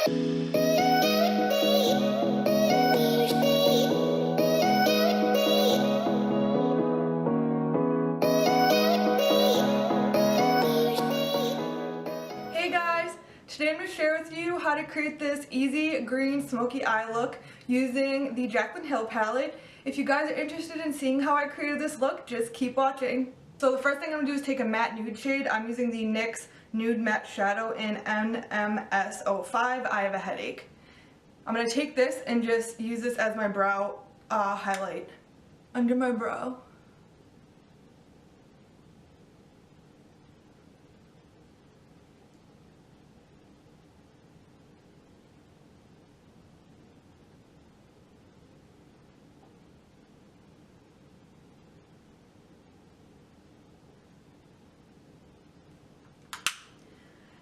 Hey guys, today I'm going to share with you how to create this easy green smoky eye look using the Jaclyn Hill palette. If you guys are interested in seeing how I created this look, just keep watching. So the first thing I'm going to do is take a matte nude shade. I'm using the NYX Nude Matte Shadow in NMS05. I have a headache. I'm going to take this and just use this as my brow highlight under my brow.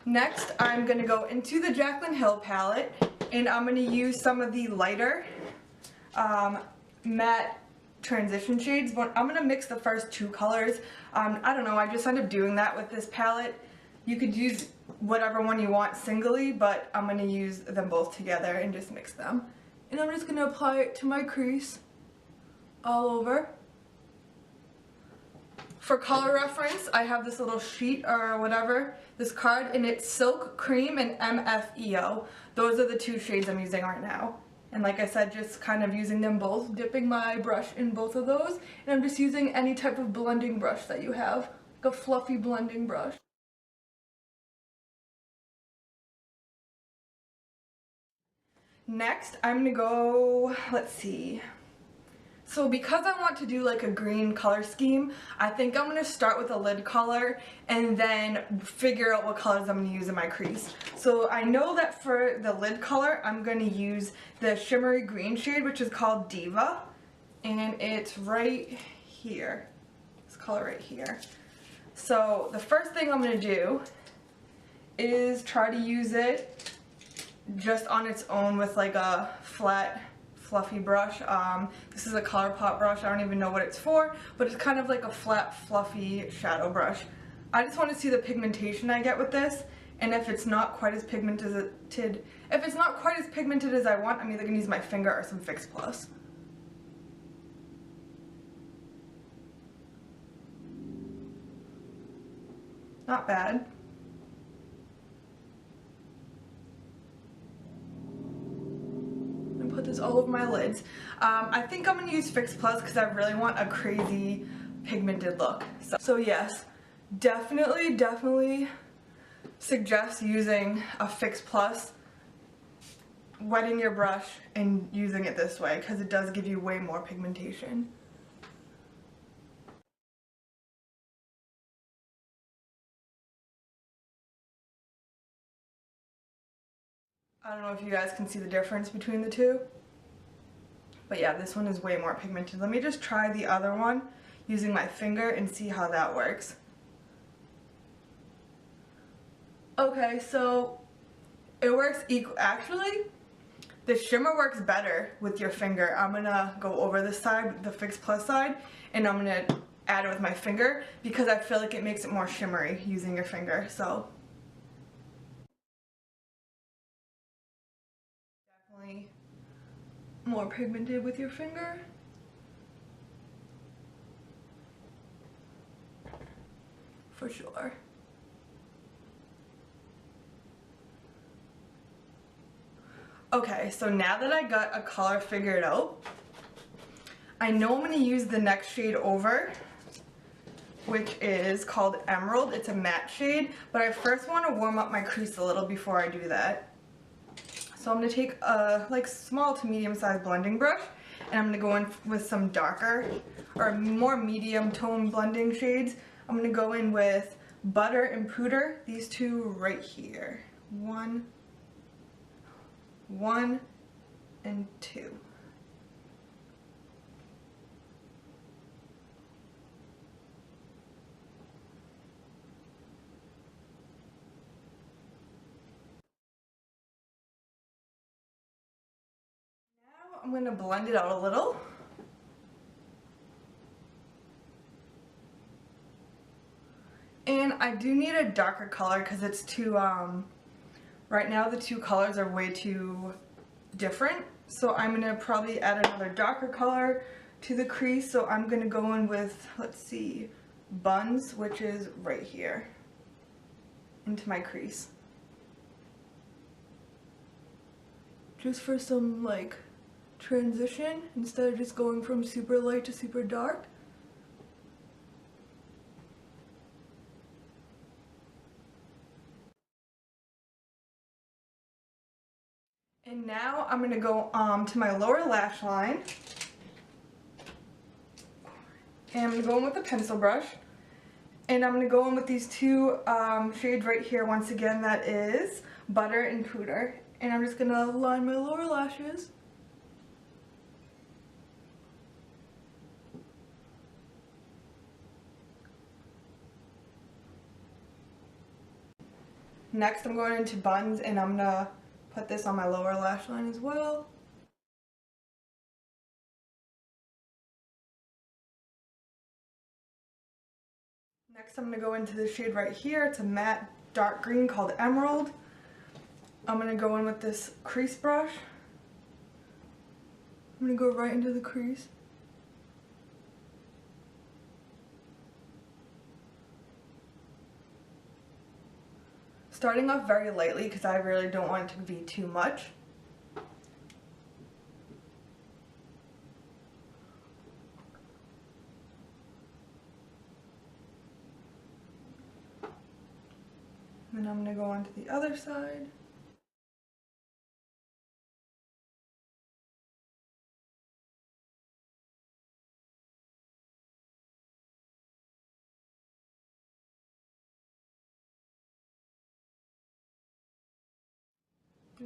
Next, I'm going to go into the Jaclyn Hill palette, and I'm going to use some of the lighter matte transition shades. But I'm going to mix the first two colors. I don't know, I just end up doing that with this palette. You could use whatever one you want singly, but I'm going to use them both together and just mix them. And I'm just going to apply it to my crease all over. For color reference, I have this little sheet or whatever, this card, and it's Silk Cream and MFEO. Those are the two shades I'm using right now. And like I said, just kind of using them both, dipping my brush in both of those. And I'm just using any type of blending brush that you have, like a fluffy blending brush. Next, I'm gonna go, let's see. So because I want to do like a green color scheme, I think I'm going to start with a lid color and then figure out what colors I'm going to use in my crease. So I know that for the lid color, I'm going to use the shimmery green shade, which is called Diva. And it's right here. This color right here. So the first thing I'm going to do is try to use it just on its own with like a flat fluffy brush. This is a ColourPop brush. I don't even know what it's for, but it's kind of like a flat fluffy shadow brush. I just want to see the pigmentation I get with this, and if it's not quite as pigmented as I want, I'm either going to use my finger or some Fix Plus. Not bad. Put this all over my lids. I think I'm going to use Fix Plus because I really want a crazy pigmented look. So yes, definitely suggest using a Fix Plus, wetting your brush and using it this way because it does give you way more pigmentation. I don't know if you guys can see the difference between the two, but yeah, this one is way more pigmented. Let me just try the other one using my finger and see how that works. Okay, so it works actually, the shimmer works better with your finger. I'm gonna go over this side, the Fix Plus side, and I'm gonna add it with my finger because I feel like it makes it more shimmery using your finger. So definitely more pigmented with your finger. For sure. Okay, so now that I got a color figured out, I know I'm going to use the next shade over, which is called Emerald. It's a matte shade, but I first want to warm up my crease a little before I do that. So I'm going to take a like small to medium sized blending brush, and I'm going to go in with some darker or more medium tone blending shades. I'm going to go in with Butter and Pooter, these two right here. One and two. Now I'm going to blend it out a little. And I do need a darker color because it's too Right now the two colors are way too different, so I'm going to probably add another darker color to the crease. So I'm going to go in with, let's see, Buns, which is right here, into my crease. Just for some like transition, instead of just going from super light to super dark. And now I'm going to go to my lower lash line. And I'm going to go in with a pencil brush. And I'm going to go in with these two shades right here once again. That is Butter and Pooter. And I'm just going to line my lower lashes. Next I'm going into Buns, and I'm going to put this on my lower lash line as well. Next I'm going to go into this shade right here. It's a matte dark green called Emerald. I'm going to go in with this crease brush. I'm going to go right into the crease. Starting off very lightly because I really don't want it to be too much. And I'm going to go on to the other side.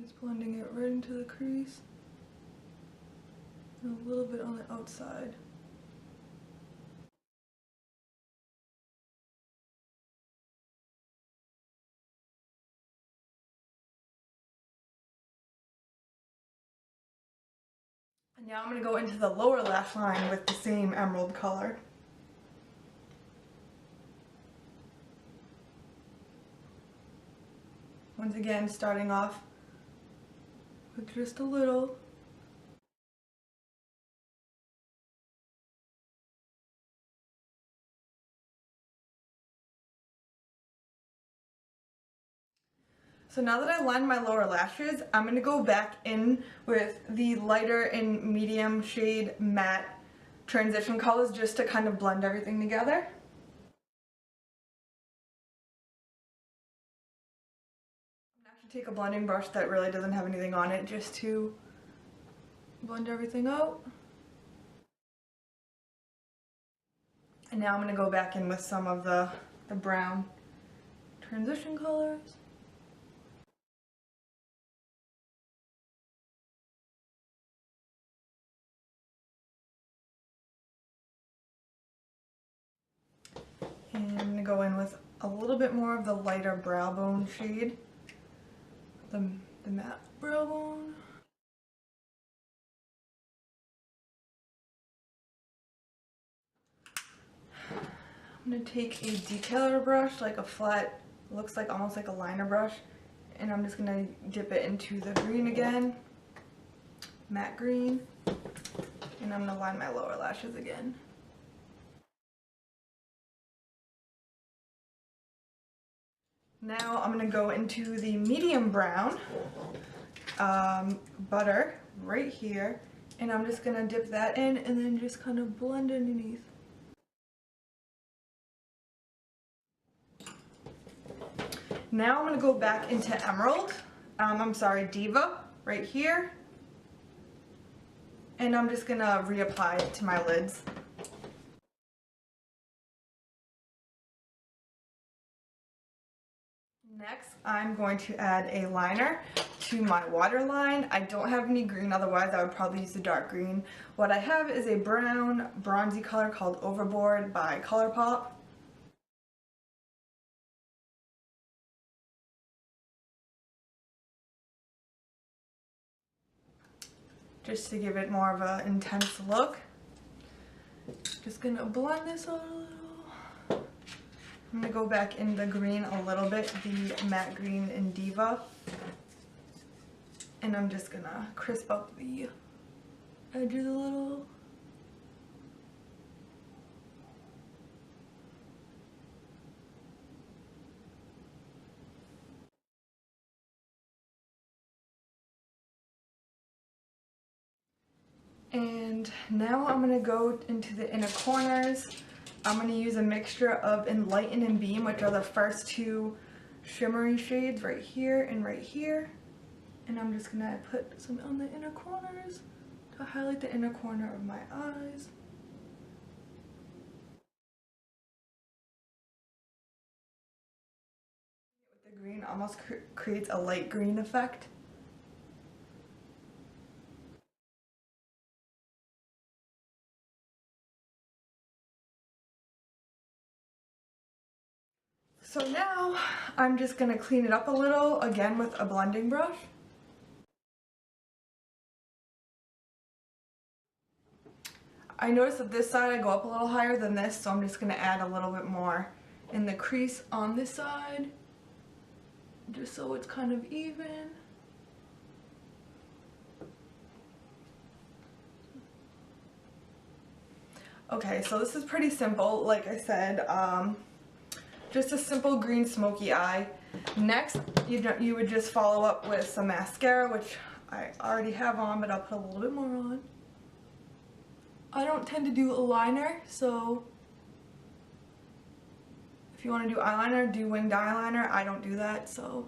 Just blending it right into the crease. And a little bit on the outside. And now I'm going to go into the lower lash line with the same emerald color. Once again, starting off with just a little. So now that I lined my lower lashes, I'm going to go back in with the lighter and medium shade matte transition colors just to kind of blend everything together. I'm going to actually take a blending brush that really doesn't have anything on it just to blend everything out. And now I'm going to go back in with some of the brown transition colors. And I'm going to go in with a little bit more of the lighter brow bone shade, the matte brow bone. I'm going to take a detailer brush, like a flat, looks like almost like a liner brush, and I'm just going to dip it into the green again, matte green, and I'm going to line my lower lashes again. Now I'm going to go into the medium brown Butter right here, and I'm just going to dip that in and then just kind of blend underneath. Now I'm going to go back into Emerald, Diva right here, and I'm just going to reapply it to my lids. Next, I'm going to add a liner to my waterline. I don't have any green, otherwise I would probably use the dark green. What I have is a brown, bronzy color called Overboard by ColourPop. Just to give it more of an intense look. Just gonna blend this out a little. I'm gonna go back in the green a little bit, the matte green in Diva. And I'm just gonna crisp up the edges a little. And now I'm going to go into the inner corners. I'm going to use a mixture of Enlighten and Beam, which are the first two shimmery shades right here and right here. And I'm just going to put some on the inner corners to highlight the inner corner of my eyes. With the green, almost creates a light green effect. So now I'm just going to clean it up a little, again with a blending brush. I noticed that this side I go up a little higher than this, so I'm just going to add a little bit more in the crease on this side, just so it's kind of even. Okay, so this is pretty simple, like I said. Just a simple green smoky eye. Next, you would just follow up with some mascara, which I already have on, but I'll put a little bit more on. I don't tend to do a liner, so if you want to do eyeliner, do winged eyeliner. I don't do that, so.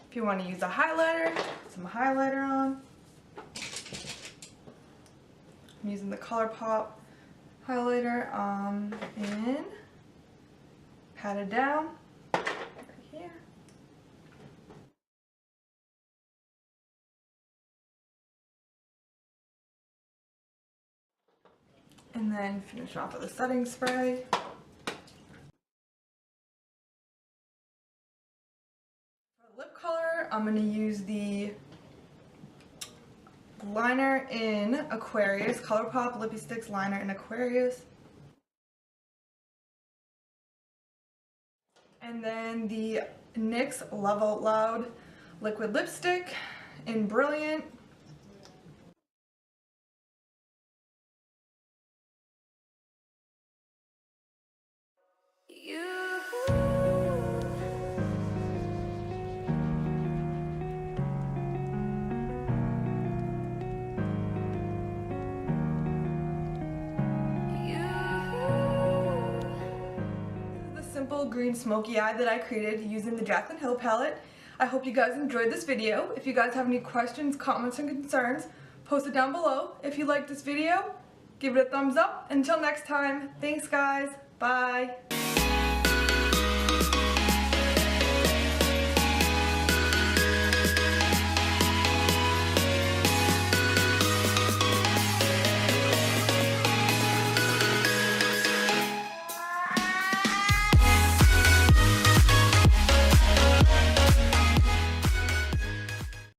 If you want to use a highlighter, put some highlighter on. I'm using the ColourPop highlighter and pat it down right here. And then finish off with a setting spray. For lip color, I'm going to use the liner in Aquarius, ColourPop Lippy Sticks liner in Aquarius. And then the NYX Love Out Loud liquid lipstick in Brilliant. Simple green smoky eye that I created using the Jaclyn Hill palette. I hope you guys enjoyed this video. If you guys have any questions, comments, and concerns, post it down below. If you liked this video, give it a thumbs up. Until next time, thanks guys, bye.